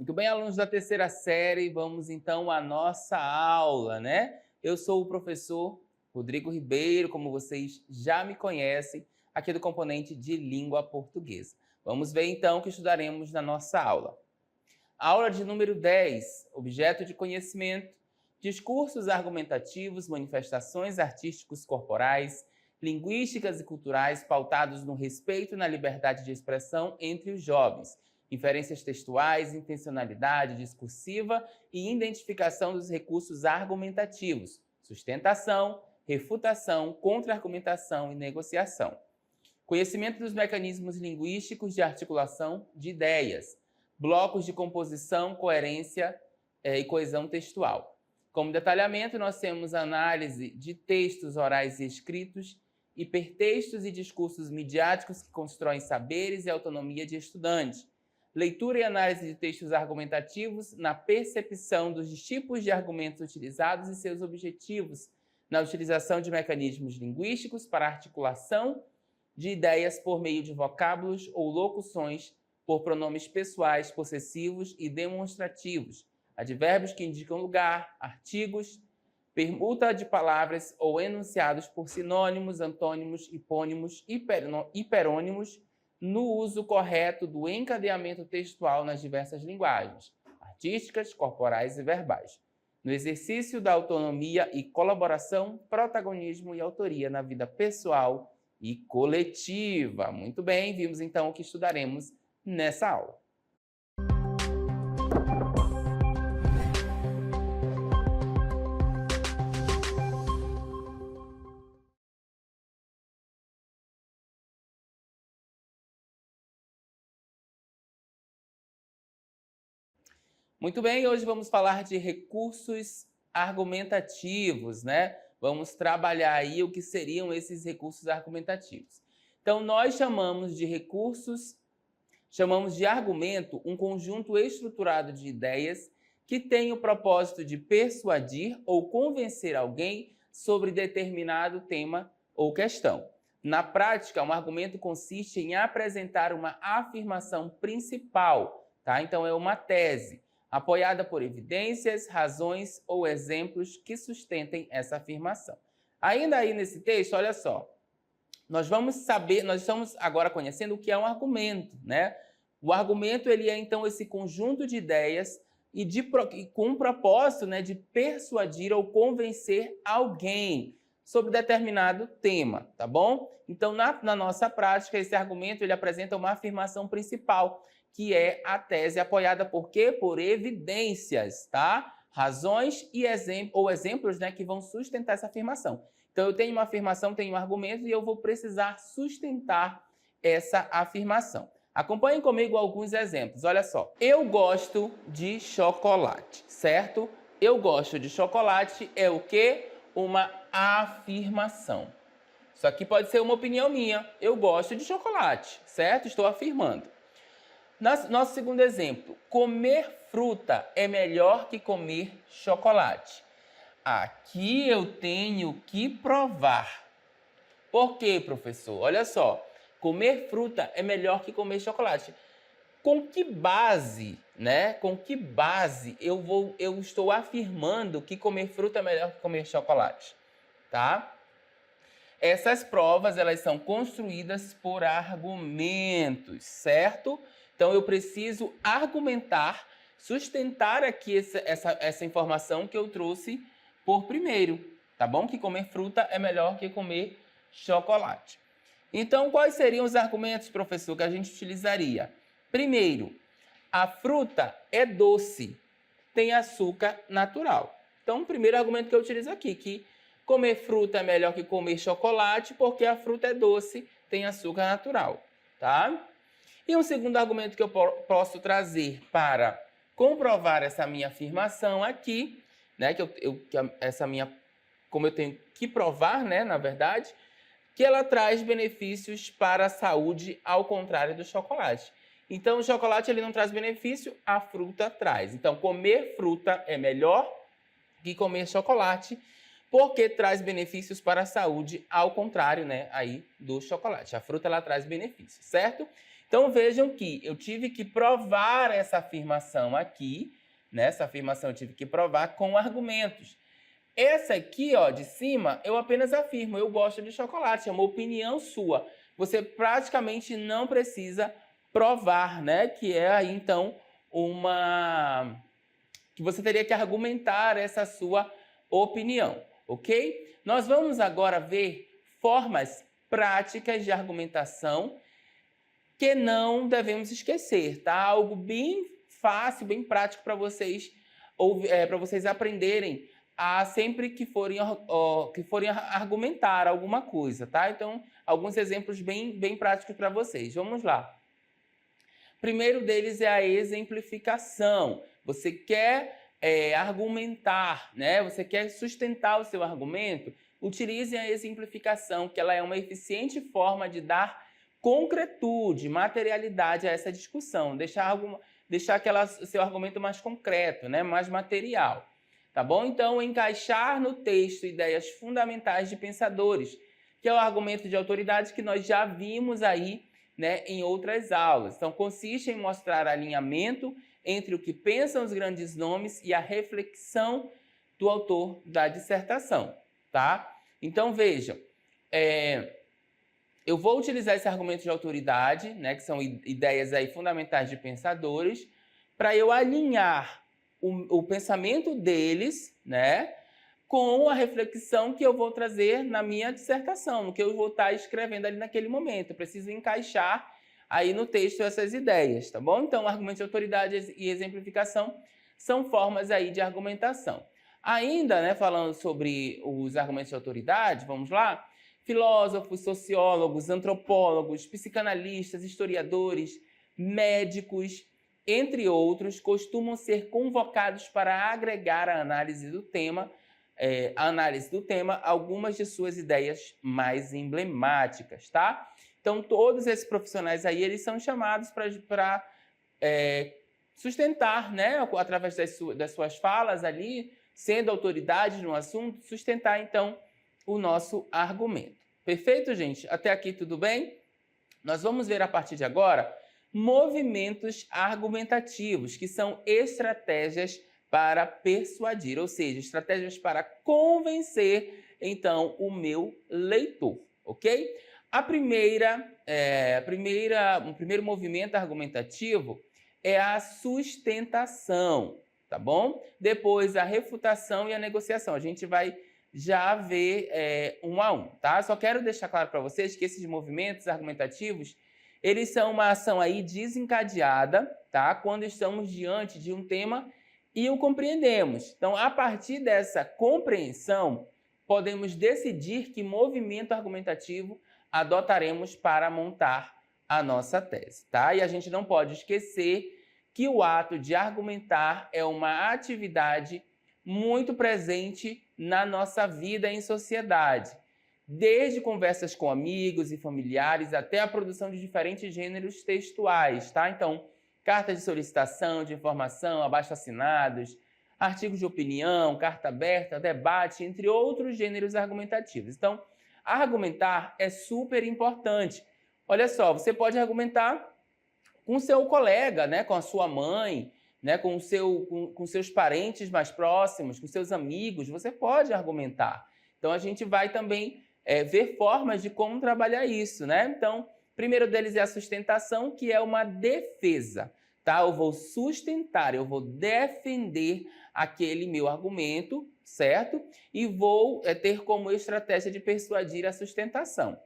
Muito bem, alunos da terceira série, vamos então à nossa aula, né? Eu sou o professor Rodrigo Ribeiro, como vocês já me conhecem, aqui do componente de língua portuguesa. Vamos ver então o que estudaremos na nossa aula. Aula de número 10, objeto de conhecimento, discursos argumentativos, manifestações artísticos corporais, linguísticas e culturais pautados no respeito e na liberdade de expressão entre os jovens, inferências textuais, intencionalidade discursiva e identificação dos recursos argumentativos, sustentação, refutação, contra-argumentação e negociação. Conhecimento dos mecanismos linguísticos de articulação de ideias, blocos de composição, coerência e coesão textual. Como detalhamento, nós temos análise de textos orais e escritos, hipertextos e discursos midiáticos que constroem saberes e autonomia de estudante. Leitura e análise de textos argumentativos na percepção dos tipos de argumentos utilizados e seus objetivos, na utilização de mecanismos linguísticos para articulação de ideias por meio de vocábulos ou locuções, por pronomes pessoais, possessivos e demonstrativos, advérbios que indicam lugar, artigos, permuta de palavras ou enunciados por sinônimos, antônimos, hipônimos, hiperônimos, no uso correto do encadeamento textual nas diversas linguagens, artísticas, corporais e verbais. No exercício da autonomia e colaboração, protagonismo e autoria na vida pessoal e coletiva. Muito bem, vimos então o que estudaremos nessa aula. Muito bem, hoje vamos falar de recursos argumentativos, né? Vamos trabalhar aí o que seriam esses recursos argumentativos. Então, nós chamamos de argumento um conjunto estruturado de ideias que tem o propósito de persuadir ou convencer alguém sobre determinado tema ou questão. Na prática, um argumento consiste em apresentar uma afirmação principal, tá? Então, é uma tese, apoiada por evidências, razões ou exemplos que sustentem essa afirmação. Ainda aí nesse texto, olha só, nós estamos agora conhecendo o que é um argumento, né? O argumento, ele é então esse conjunto de ideias com um propósito, né, de persuadir ou convencer alguém sobre determinado tema, tá bom? Então, na nossa prática, esse argumento, ele apresenta uma afirmação principal, que é a tese apoiada por quê? Por evidências, tá? Razões e exemplos, né, que vão sustentar essa afirmação. Então, eu tenho uma afirmação, tenho um argumento e eu vou precisar sustentar essa afirmação. Acompanhem comigo alguns exemplos. Olha só. Eu gosto de chocolate, certo? Eu gosto de chocolate é o quê? Uma afirmação. Isso aqui pode ser uma opinião minha. Eu gosto de chocolate, certo? Estou afirmando. Nosso segundo exemplo, comer fruta é melhor que comer chocolate. Aqui eu tenho que provar. Por quê, professor? Olha só, comer fruta é melhor que comer chocolate. Com que base, né? Com que base eu estou afirmando que comer fruta é melhor que comer chocolate, tá? Essas provas, elas são construídas por argumentos, certo? Então, eu preciso argumentar, sustentar aqui essa informação que eu trouxe por primeiro, tá bom? Que comer fruta é melhor que comer chocolate. Então, quais seriam os argumentos, professor, que a gente utilizaria? Primeiro, a fruta é doce, tem açúcar natural. Então, o primeiro argumento que eu utilizo aqui, que comer fruta é melhor que comer chocolate, porque a fruta é doce, tem açúcar natural, tá? E um segundo argumento que eu posso trazer para comprovar essa minha afirmação aqui, né, como eu tenho que provar, né, na verdade, que ela traz benefícios para a saúde, ao contrário do chocolate. Então, o chocolate ele não traz benefício, a fruta traz. Então, comer fruta é melhor que comer chocolate, porque traz benefícios para a saúde, ao contrário, né, aí do chocolate. A fruta ela traz benefícios, certo? Então, vejam que eu tive que provar essa afirmação aqui, né? Essa afirmação eu tive que provar com argumentos. Essa aqui, ó, de cima, eu apenas afirmo, eu gosto de chocolate, é uma opinião sua. Você praticamente não precisa provar, né? Que é aí, então, que você teria que argumentar essa sua opinião, ok? Nós vamos agora ver formas práticas de argumentação que não devemos esquecer, tá? Algo bem fácil, bem prático para vocês, para vocês aprenderem sempre que forem argumentar alguma coisa, tá? Então, alguns exemplos bem práticos para vocês. Vamos lá. Primeiro deles é a exemplificação. Você quer argumentar, né? Você quer sustentar o seu argumento? Utilize a exemplificação, que ela é uma eficiente forma de dar concretude, materialidade a essa discussão, deixar seu argumento mais concreto, né? Mais material. Tá bom? Então, encaixar no texto ideias fundamentais de pensadores, que é o argumento de autoridade que nós já vimos aí, né, em outras aulas. Então, consiste em mostrar alinhamento entre o que pensam os grandes nomes e a reflexão do autor da dissertação, tá? Então, vejam, eu vou utilizar esse argumento de autoridade, né, que são ideias aí fundamentais de pensadores, para eu alinhar o pensamento deles, né, com a reflexão que eu vou trazer na minha dissertação, no que eu vou estar escrevendo ali naquele momento. Eu preciso encaixar aí no texto essas ideias, tá bom? Então, argumento de autoridade e exemplificação são formas aí de argumentação. Ainda, né, falando sobre os argumentos de autoridade, vamos lá? Filósofos, sociólogos, antropólogos, psicanalistas, historiadores, médicos, entre outros, costumam ser convocados para agregar à análise do tema, algumas de suas ideias mais emblemáticas, tá? Então, todos esses profissionais aí, eles são chamados para sustentar, né, através das suas falas ali, sendo autoridade no assunto, sustentar, então, o nosso argumento. Perfeito, gente? Até aqui tudo bem? Nós vamos ver a partir de agora movimentos argumentativos, que são estratégias para persuadir, ou seja, estratégias para convencer, então, o meu leitor, ok? O primeiro movimento argumentativo é a sustentação, tá bom? Depois, a refutação e a negociação. A gente vai já ver um a um, tá? Só quero deixar claro para vocês que esses movimentos argumentativos, eles são uma ação aí desencadeada, tá? Quando estamos diante de um tema e o compreendemos. Então, a partir dessa compreensão, podemos decidir que movimento argumentativo adotaremos para montar a nossa tese, tá? E a gente não pode esquecer que o ato de argumentar é uma atividade muito presente na nossa vida em sociedade, desde conversas com amigos e familiares até a produção de diferentes gêneros textuais, tá? Então, carta de solicitação, de informação, abaixo-assinados, artigos de opinião, carta aberta, debate, entre outros gêneros argumentativos. Então, argumentar é super importante. Olha só, você pode argumentar com seu colega, né, com a sua mãe, né, com seus parentes mais próximos, com seus amigos, você pode argumentar. Então, a gente vai também ver formas de como trabalhar isso, né? Então, primeiro deles é a sustentação, que é uma defesa, tá? Eu vou sustentar, eu vou defender aquele meu argumento, certo? E vou ter como estratégia de persuadir a sustentação.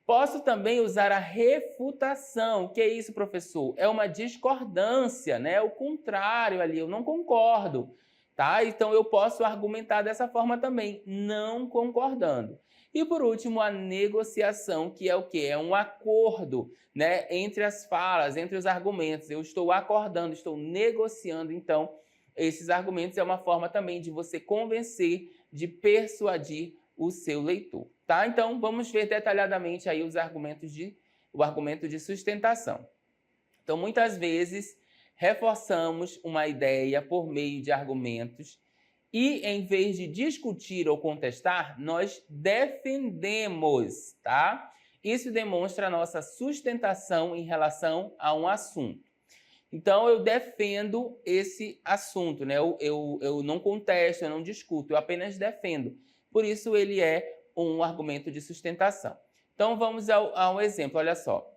Posso também usar a refutação. O que é isso, professor? É uma discordância, né? O contrário ali, eu não concordo, tá? Então, eu posso argumentar dessa forma também, não concordando. E, por último, a negociação, que é o quê? É um acordo, né, entre as falas, entre os argumentos. Eu estou acordando, estou negociando, então, esses argumentos. É uma forma também de você convencer, de persuadir o seu leitor, tá? Então, vamos ver detalhadamente aí o argumento de sustentação. Então, muitas vezes, reforçamos uma ideia por meio de argumentos e, em vez de discutir ou contestar, nós defendemos, tá? Isso demonstra a nossa sustentação em relação a um assunto. Então, eu defendo esse assunto, né? Eu não contesto, eu não discuto, eu apenas defendo. Por isso, ele é um argumento de sustentação. Então, vamos ao exemplo, olha só.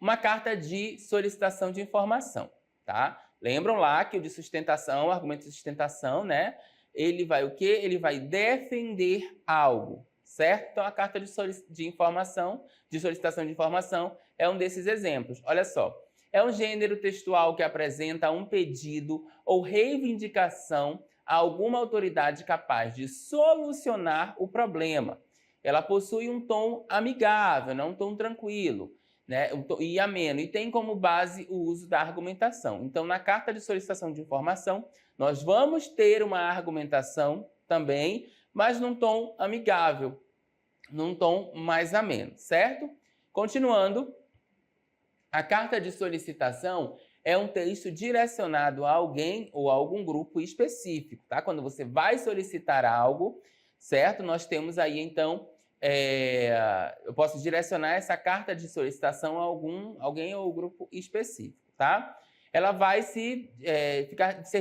Uma carta de solicitação de informação, tá? Lembram lá que o de sustentação, o argumento de sustentação, né? Ele vai o quê? Ele vai defender algo, certo? Então, a carta de informação, de solicitação de informação, é um desses exemplos. Olha só. É um gênero textual que apresenta um pedido ou reivindicação a alguma autoridade capaz de solucionar o problema. Ela possui um tom amigável, não um tom tranquilo, né? E ameno, e tem como base o uso da argumentação. Então, na carta de solicitação de informação, nós vamos ter uma argumentação também, mas num tom amigável, num tom mais ameno, certo? Continuando, a carta de solicitação é um texto direcionado a alguém ou a algum grupo específico, tá? Quando você vai solicitar algo, certo? Nós temos aí, então, eu posso direcionar essa carta de solicitação a alguém ou grupo específico, tá? Ela vai ser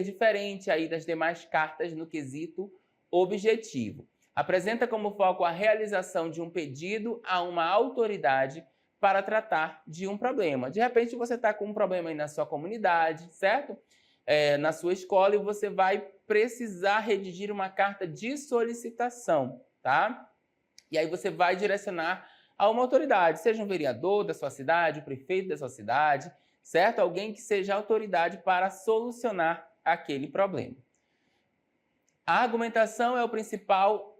diferente aí das demais cartas no quesito objetivo. Apresenta como foco a realização de um pedido a uma autoridade para tratar de um problema. De repente, você está com um problema aí na sua comunidade, certo? Na sua escola, e você vai precisar redigir uma carta de solicitação, tá? E aí você vai direcionar a uma autoridade, seja um vereador da sua cidade, o prefeito da sua cidade, certo? Alguém que seja autoridade para solucionar aquele problema. A argumentação é o principal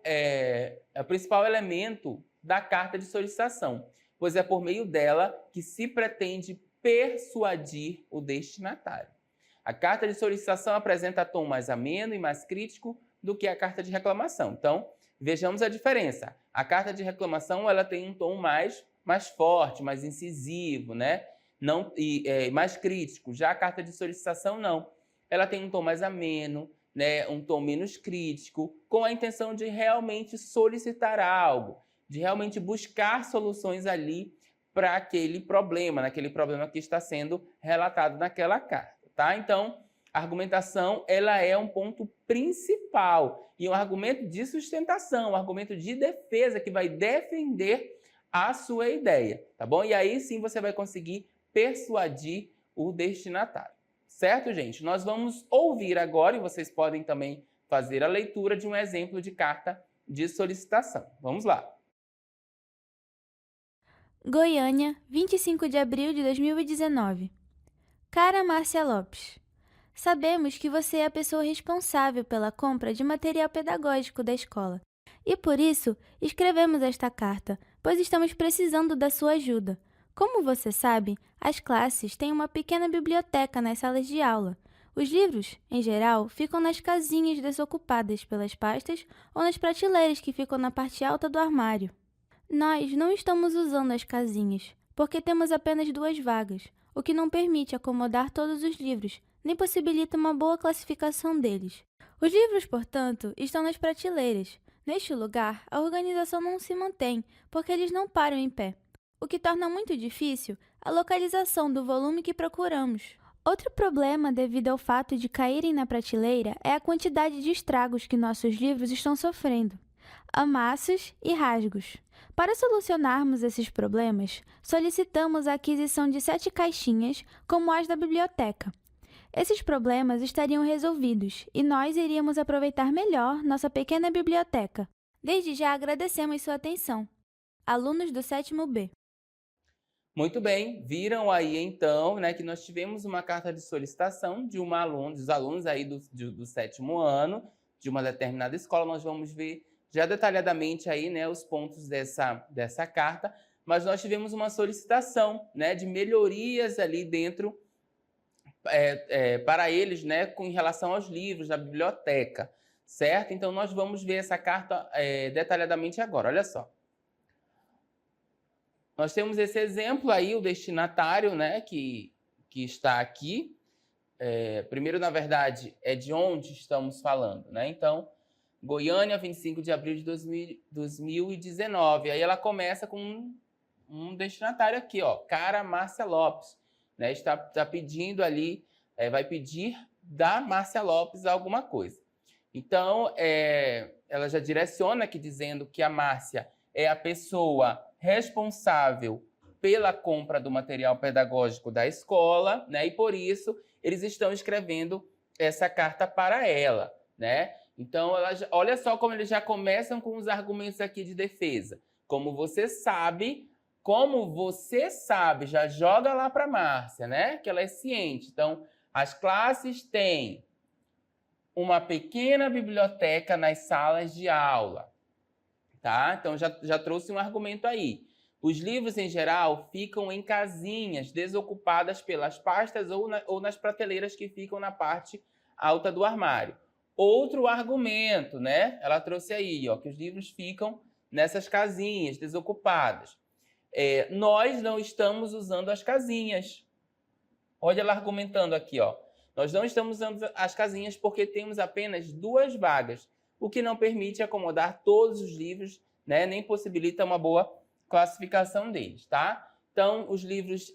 elemento da carta de solicitação, pois é por meio dela que se pretende persuadir o destinatário. A carta de solicitação apresenta tom mais ameno e mais crítico do que a carta de reclamação. Então, vejamos a diferença. A carta de reclamação ela tem um tom mais forte, mais incisivo, né? Mais crítico. Já a carta de solicitação, não. Ela tem um tom mais ameno, né? Um tom menos crítico, com a intenção de realmente solicitar algo, de realmente buscar soluções ali para aquele problema, naquele problema que está sendo relatado naquela carta, tá? Então, a argumentação, ela é um ponto principal e um argumento de sustentação, um argumento de defesa que vai defender a sua ideia, tá bom? E aí sim você vai conseguir persuadir o destinatário, certo, gente? Nós vamos ouvir agora, e vocês podem também fazer a leitura de um exemplo de carta de solicitação. Vamos lá. Goiânia, 25 de abril de 2019. Cara Márcia Lopes, sabemos que você é a pessoa responsável pela compra de material pedagógico da escola e, por isso, escrevemos esta carta, pois estamos precisando da sua ajuda. Como você sabe, as classes têm uma pequena biblioteca nas salas de aula. Os livros, em geral, ficam nas casinhas desocupadas pelas pastas ou nas prateleiras que ficam na parte alta do armário. Nós não estamos usando as casinhas, porque temos apenas 2 vagas, o que não permite acomodar todos os livros, nem possibilita uma boa classificação deles. Os livros, portanto, estão nas prateleiras. Neste lugar, a organização não se mantém, porque eles não param em pé, o que torna muito difícil a localização do volume que procuramos. Outro problema devido ao fato de caírem na prateleira é a quantidade de estragos que nossos livros estão sofrendo, amassos e rasgos. Para solucionarmos esses problemas, solicitamos a aquisição de 7 caixinhas, como as da biblioteca. Esses problemas estariam resolvidos e nós iríamos aproveitar melhor nossa pequena biblioteca. Desde já agradecemos sua atenção. Alunos do 7º B. Muito bem, viram aí então, né, que nós tivemos uma carta de solicitação de dos alunos aí do 7º ano, de uma determinada escola. Nós vamos ver já detalhadamente aí, né, os pontos dessa carta, mas nós tivemos uma solicitação, né, de melhorias ali dentro para eles, né, em relação aos livros da biblioteca, certo? Então nós vamos ver essa carta detalhadamente agora. Olha só. Nós temos esse exemplo aí, o destinatário, né, que está aqui. Primeiro, na verdade, é de onde estamos falando, né? Então, Goiânia, 25 de abril de 2019. Aí ela começa com um destinatário aqui, ó, Cara Márcia Lopes, né? Está pedindo ali, vai pedir da Márcia Lopes alguma coisa. Então, ela já direciona aqui dizendo que a Márcia é a pessoa responsável pela compra do material pedagógico da escola, né? E por isso eles estão escrevendo essa carta para ela, né? Então, olha só como eles já começam com os argumentos aqui de defesa. Como você sabe, já joga lá para a Márcia, né? Que ela é ciente. Então, as classes têm uma pequena biblioteca nas salas de aula, tá? Então, já trouxe um argumento aí. Os livros, em geral, ficam em casinhas desocupadas pelas pastas ou nas prateleiras que ficam na parte alta do armário. Outro argumento, né? Ela trouxe aí, ó, que os livros ficam nessas casinhas desocupadas. Nós não estamos usando as casinhas. Olha ela argumentando aqui, ó. Nós não estamos usando as casinhas porque temos apenas 2 vagas, o que não permite acomodar todos os livros, né? Nem possibilita uma boa classificação deles, tá? Então, os livros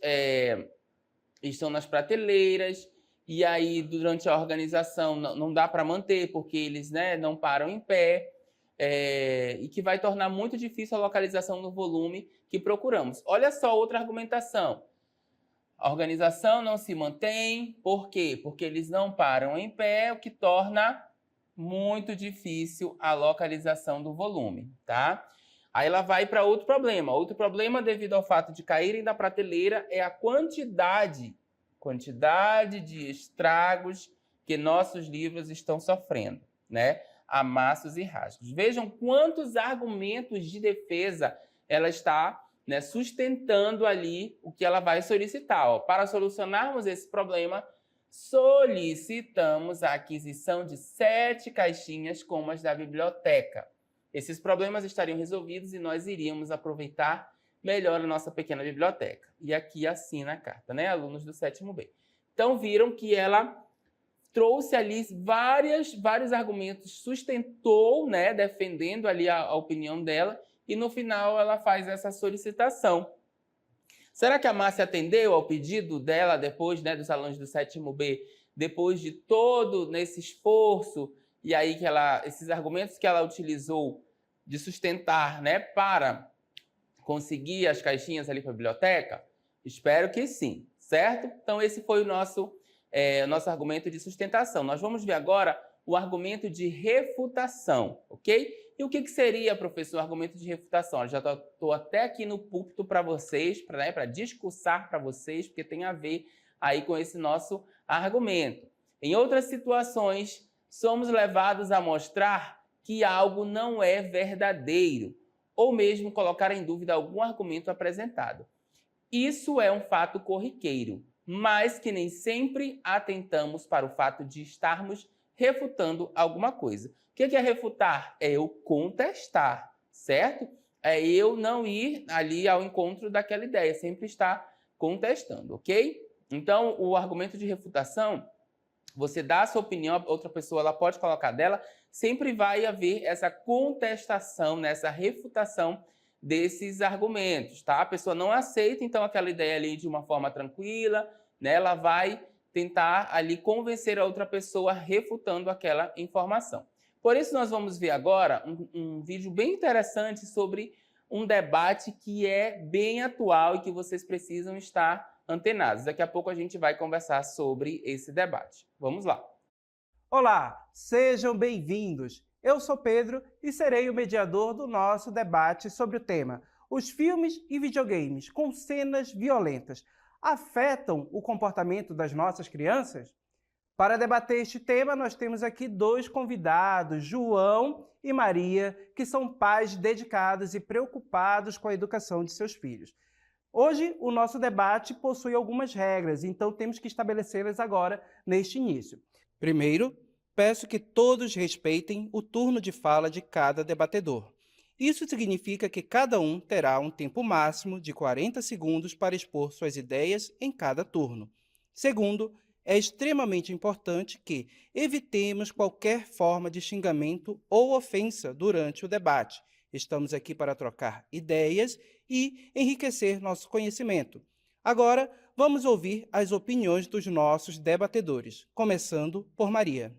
estão nas prateleiras e aí, durante a organização, não dá para manter porque eles, né, não param em pé e que vai tornar muito difícil a localização no volume que procuramos. Olha só outra argumentação. A organização não se mantém, por quê? Porque eles não param em pé, o que torna muito difícil a localização do volume, tá? Aí ela vai para outro problema. Outro problema, devido ao fato de caírem da prateleira, é a quantidade de estragos que nossos livros estão sofrendo, né? Amassos e rasgos. Vejam quantos argumentos de defesa ela está, né, sustentando ali o que ela vai solicitar. Ó. Para solucionarmos esse problema, solicitamos a aquisição de 7 caixinhas como as da biblioteca. Esses problemas estariam resolvidos e nós iríamos aproveitar melhor a nossa pequena biblioteca. E aqui assina a carta, né? Alunos do 7º B. Então, viram que ela trouxe ali vários argumentos, sustentou, né, defendendo ali a opinião dela, e no final ela faz essa solicitação. Será que a Márcia atendeu ao pedido dela depois, né, dos alunos do 7º B, depois de todo nesse esforço, e aí que esses argumentos que ela utilizou de sustentar, né, para conseguir as caixinhas ali para a biblioteca? Espero que sim, certo? Então esse foi o nosso argumento de sustentação. Nós vamos ver agora o argumento de refutação, ok? E o que seria, professor, o argumento de refutação? Eu já estou até aqui no púlpito para vocês, para discursar para vocês, porque tem a ver aí com esse nosso argumento. Em outras situações, somos levados a mostrar que algo não é verdadeiro, ou mesmo colocar em dúvida algum argumento apresentado. Isso é um fato corriqueiro, mas que nem sempre atentamos para o fato de estarmos refutando alguma coisa. O que é refutar? É eu contestar, certo? É eu não ir ali ao encontro daquela ideia, sempre estar contestando, ok? Então, o argumento de refutação, você dá a sua opinião, outra pessoa ela pode colocar dela, sempre vai haver essa contestação, né, essa refutação desses argumentos, tá? A pessoa não aceita, então, aquela ideia ali de uma forma tranquila, né? Ela vai tentar ali convencer a outra pessoa refutando aquela informação. Por isso, nós vamos ver agora um vídeo bem interessante sobre um debate que é bem atual e que vocês precisam estar antenados. Daqui a pouco a gente vai conversar sobre esse debate. Vamos lá. Olá, sejam bem-vindos. Eu sou Pedro e serei o mediador do nosso debate sobre o tema: os filmes e videogames com cenas violentas afetam o comportamento das nossas crianças? Para debater este tema, nós temos aqui 2 convidados, João e Maria, que são pais dedicados e preocupados com a educação de seus filhos. Hoje, o nosso debate possui algumas regras, então temos que estabelecê-las agora neste início. Primeiro, peço que todos respeitem o turno de fala de cada debatedor. Isso significa que cada um terá um tempo máximo de 40 segundos para expor suas ideias em cada turno. Segundo, É extremamente importante que evitemos qualquer forma de xingamento ou ofensa durante o debate. Estamos aqui para trocar ideias e enriquecer nosso conhecimento. Agora, vamos ouvir as opiniões dos nossos debatedores, começando por Maria.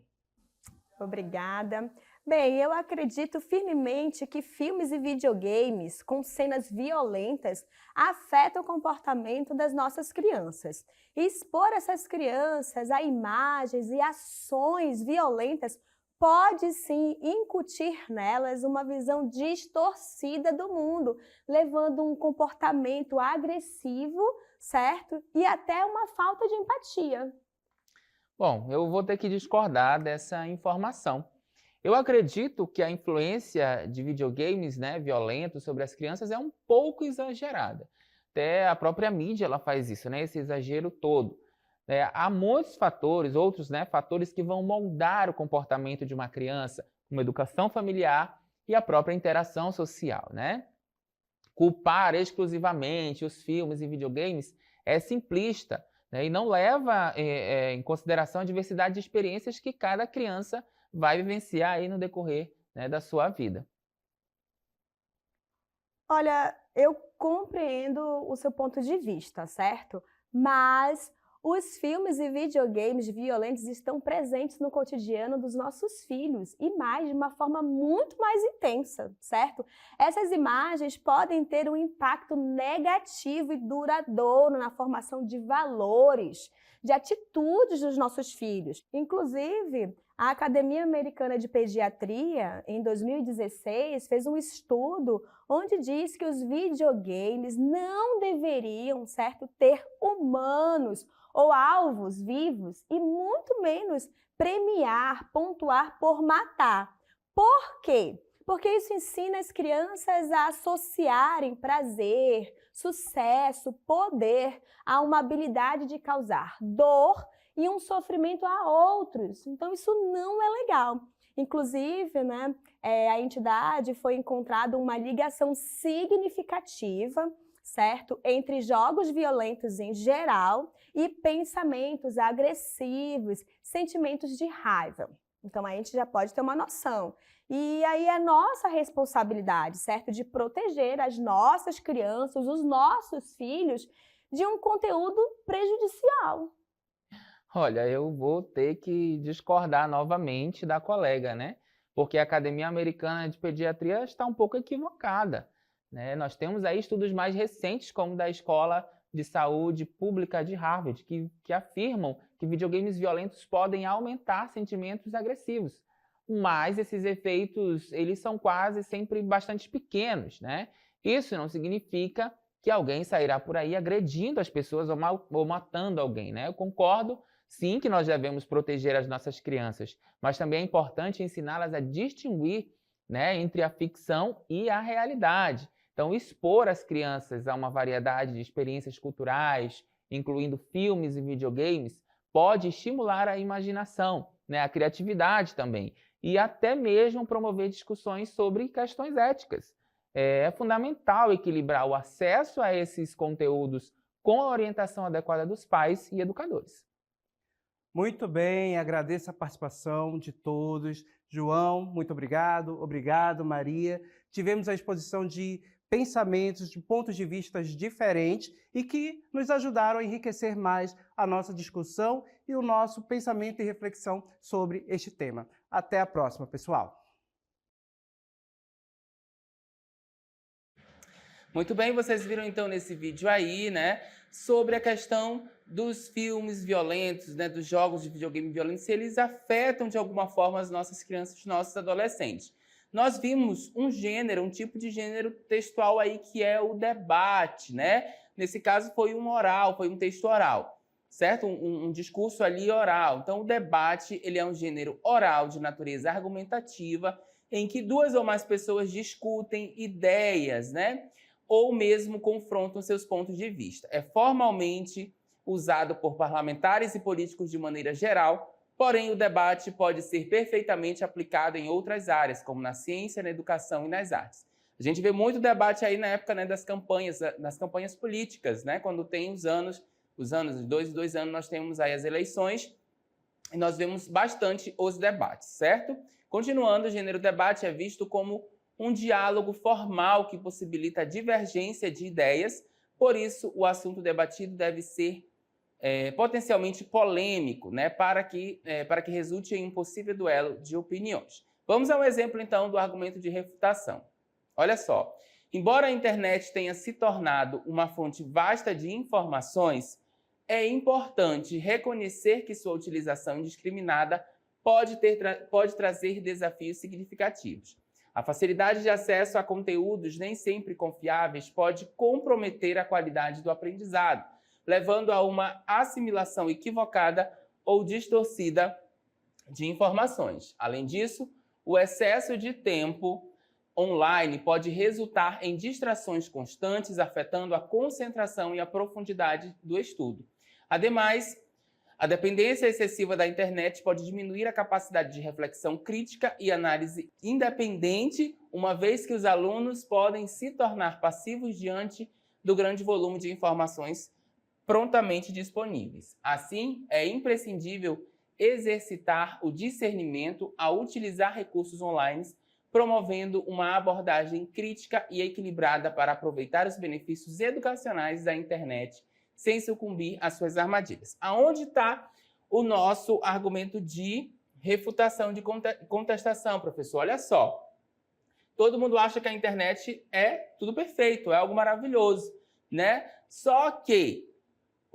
Obrigada. Bem, eu acredito firmemente que filmes e videogames com cenas violentas afetam o comportamento das nossas crianças. E expor essas crianças a imagens e ações violentas pode sim incutir nelas uma visão distorcida do mundo, levando um comportamento agressivo, certo? E até uma falta de empatia. Bom, eu vou ter que discordar dessa informação. Eu acredito que a influência de videogames, né, violentos sobre as crianças é um pouco exagerada. Até a própria mídia ela faz isso, né, esse exagero todo. Há muitos fatores, outros, né, fatores que vão moldar o comportamento de uma criança, como educação familiar e a própria interação social, né? Culpar exclusivamente os filmes e videogames é simplista, né, e não leva em consideração a diversidade de experiências que cada criança vai vivenciar aí no decorrer, né, da sua vida. Olha, eu compreendo o seu ponto de vista, certo? Mas os filmes e videogames violentos estão presentes no cotidiano dos nossos filhos e mais de uma forma muito mais intensa, certo? Essas imagens podem ter um impacto negativo e duradouro na formação de valores, de atitudes dos nossos filhos. Inclusive, a Academia Americana de Pediatria, em 2016, fez um estudo onde diz que os videogames não deveriam, certo, ter humanos ou alvos vivos e muito menos premiar, pontuar por matar. Por quê? Porque isso ensina as crianças a associarem prazer, sucesso, poder a uma habilidade de causar dor e um sofrimento a outros. Então, isso não é legal. Inclusive, né, a entidade foi encontrada uma ligação significativa, certo, entre jogos violentos em geral e pensamentos agressivos, sentimentos de raiva. Então, a gente já pode ter uma noção. E aí é nossa responsabilidade, certo, de proteger as nossas crianças, os nossos filhos, de um conteúdo prejudicial. Olha, eu vou ter que discordar novamente da colega, né? Porque a Academia Americana de Pediatria está um pouco equivocada, né? Nós temos aí estudos mais recentes, como da Escola de Saúde Pública de Harvard, que afirmam que videogames violentos podem aumentar sentimentos agressivos. Mas esses efeitos, eles são quase sempre bastante pequenos, né? Isso não significa que alguém sairá por aí agredindo as pessoas ou matando alguém, né? Eu concordo, sim, que nós devemos proteger as nossas crianças, mas também é importante ensiná-las a distinguir, né, entre a ficção e a realidade. Então, expor as crianças a uma variedade de experiências culturais, incluindo filmes e videogames, pode estimular a imaginação, né, a criatividade também, e até mesmo promover discussões sobre questões éticas. É fundamental equilibrar o acesso a esses conteúdos com a orientação adequada dos pais e educadores. Muito bem, agradeço a participação de todos. João, muito obrigado. Obrigado, Maria. Tivemos a exposição de pensamentos, de pontos de vista diferentes e que nos ajudaram a enriquecer mais a nossa discussão e o nosso pensamento e reflexão sobre este tema. Até a próxima, pessoal. Muito bem, vocês viram então nesse vídeo aí, né, sobre a questão dos filmes violentos, né, dos jogos de videogame violentos, se eles afetam de alguma forma as nossas crianças, os nossos adolescentes. Nós vimos um gênero, um tipo de gênero textual aí que é o debate, né? Nesse caso foi um oral, foi um texto oral, certo? Um discurso ali oral. Então o debate, ele é um gênero oral de natureza argumentativa, em que duas ou mais pessoas discutem ideias, né? Ou mesmo confrontam seus pontos de vista. É formalmente usado por parlamentares e políticos de maneira geral, porém o debate pode ser perfeitamente aplicado em outras áreas, como na ciência, na educação e nas artes. A gente vê muito debate aí na época, né, das campanhas políticas, né, quando tem os anos os anos, de 2 em 2 anos, nós temos aí as eleições e nós vemos bastante os debates, certo? Continuando, o gênero debate é visto como um diálogo formal que possibilita a divergência de ideias, por isso o assunto debatido deve ser potencialmente polêmico, né, para que resulte em um possível duelo de opiniões. Vamos a um exemplo, então, do argumento de refutação. Olha só, embora a internet tenha se tornado uma fonte vasta de informações, é importante reconhecer que sua utilização indiscriminada pode trazer desafios significativos. A facilidade de acesso a conteúdos nem sempre confiáveis pode comprometer a qualidade do aprendizado, levando a uma assimilação equivocada ou distorcida de informações. Além disso, o excesso de tempo online pode resultar em distrações constantes, afetando a concentração e a profundidade do estudo. Ademais, a dependência excessiva da internet pode diminuir a capacidade de reflexão crítica e análise independente, uma vez que os alunos podem se tornar passivos diante do grande volume de informações prontamente disponíveis. Assim, é imprescindível exercitar o discernimento ao utilizar recursos online, promovendo uma abordagem crítica e equilibrada para aproveitar os benefícios educacionais da internet sem sucumbir às suas armadilhas. Aonde está o nosso argumento de refutação, de contestação, professor? Olha só, todo mundo acha que a internet é tudo perfeito, é algo maravilhoso, né? Só que,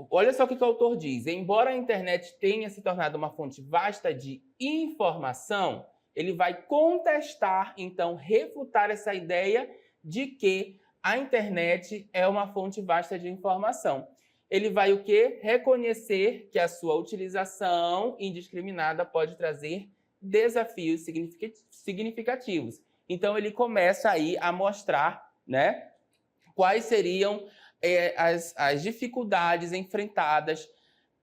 olha só o que o autor diz, embora a internet tenha se tornado uma fonte vasta de informação, ele vai contestar, então, refutar essa ideia de que a internet é uma fonte vasta de informação. Ele vai o quê? Reconhecer que a sua utilização indiscriminada pode trazer desafios significativos. Então, ele começa aí a mostrar, né, quais seriam as dificuldades enfrentadas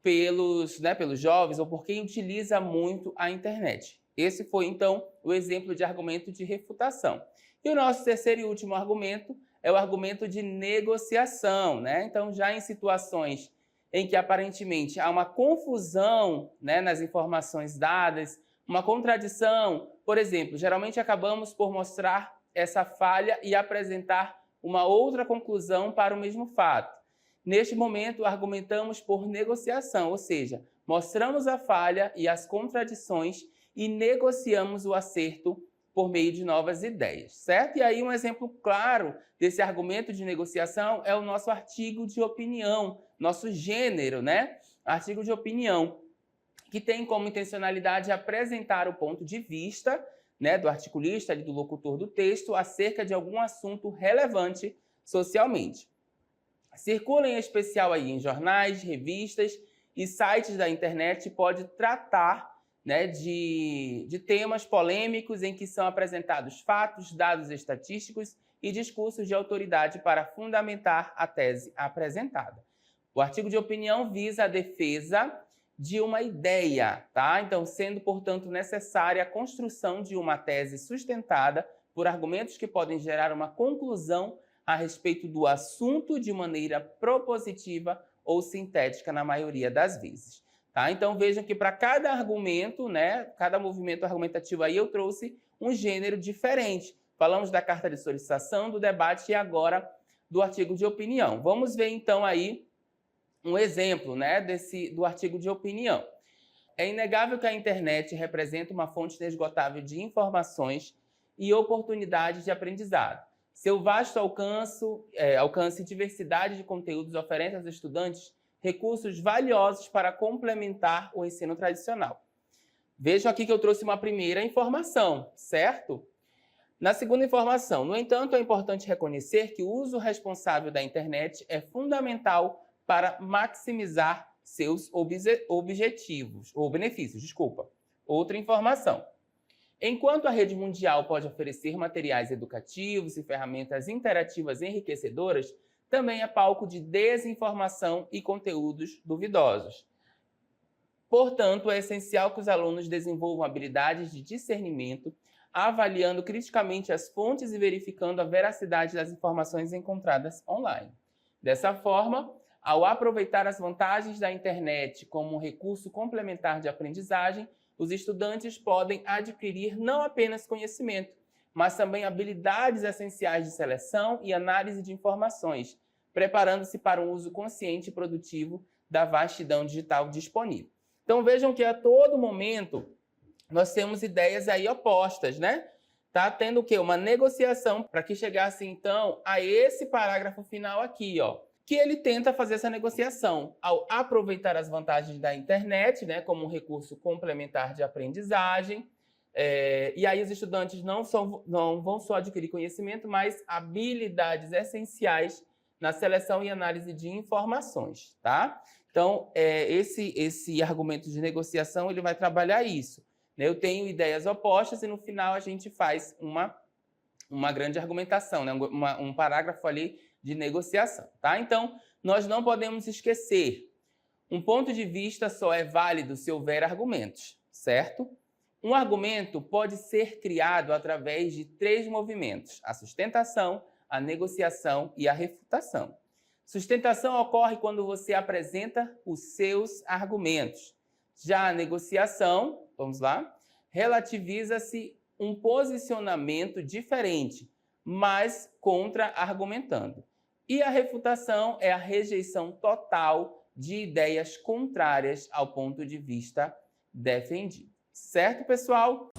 pelos jovens ou por quem utiliza muito a internet. Esse foi, então, o exemplo de argumento de refutação. E o nosso terceiro e último argumento é o argumento de negociação, né? Então, já em situações em que aparentemente há uma confusão, né, nas informações dadas, uma contradição, por exemplo, geralmente acabamos por mostrar essa falha e apresentar uma outra conclusão para o mesmo fato. Neste momento, argumentamos por negociação, ou seja, mostramos a falha e as contradições e negociamos o acerto por meio de novas ideias, certo? E aí um exemplo claro desse argumento de negociação é o nosso artigo de opinião, nosso gênero, né? Artigo de opinião, que tem como intencionalidade apresentar o ponto de vista, né, do articulista, do locutor do texto, acerca de algum assunto relevante socialmente. Circula em especial aí em jornais, revistas e sites da internet, pode tratar, né, de temas polêmicos em que são apresentados fatos, dados estatísticos e discursos de autoridade para fundamentar a tese apresentada. O artigo de opinião visa a defesa de uma ideia, tá? Então, sendo, portanto, necessária a construção de uma tese sustentada por argumentos que podem gerar uma conclusão a respeito do assunto de maneira propositiva ou sintética na maioria das vezes. Tá? Então, vejam que para cada argumento, né, cada movimento argumentativo aí, eu trouxe um gênero diferente. Falamos da carta de solicitação, do debate e agora do artigo de opinião. Vamos ver, então, aí um exemplo, né, do artigo de opinião. É inegável que a internet representa uma fonte inesgotável de informações e oportunidades de aprendizado. Seu vasto alcance e diversidade de conteúdos oferece aos estudantes recursos valiosos para complementar o ensino tradicional. Vejam aqui que eu trouxe uma primeira informação, certo? Na segunda informação, no entanto, é importante reconhecer que o uso responsável da internet é fundamental para maximizar seus objetivos, ou benefícios, desculpa. Outra informação. Enquanto a rede mundial pode oferecer materiais educativos e ferramentas interativas enriquecedoras, também é palco de desinformação e conteúdos duvidosos. Portanto, é essencial que os alunos desenvolvam habilidades de discernimento, avaliando criticamente as fontes e verificando a veracidade das informações encontradas online. Dessa forma, Ao aproveitar as vantagens da internet como um recurso complementar de aprendizagem, os estudantes podem adquirir não apenas conhecimento, mas também habilidades essenciais de seleção e análise de informações, preparando-se para um uso consciente e produtivo da vastidão digital disponível. Então vejam que a todo momento nós temos ideias aí opostas, né? Tá tendo o quê? Uma negociação para que chegasse então a esse parágrafo final aqui, ó, que ele tenta fazer essa negociação ao aproveitar as vantagens da internet, né, como um recurso complementar de aprendizagem. E aí os estudantes não vão só adquirir conhecimento, mas habilidades essenciais na seleção e análise de informações, tá? Então, esse argumento de negociação, ele vai trabalhar isso. Eu tenho ideias opostas e no final a gente faz uma grande argumentação, né? Um parágrafo ali de negociação, tá? Então, nós não podemos esquecer, um ponto de vista só é válido se houver argumentos, certo? Um argumento pode ser criado através de 3 movimentos: a sustentação, a negociação e a refutação. Sustentação ocorre quando você apresenta os seus argumentos. Já a negociação, vamos lá, relativiza-se um posicionamento diferente, mas contra-argumentando. E a refutação é a rejeição total de ideias contrárias ao ponto de vista defendido. Certo, pessoal?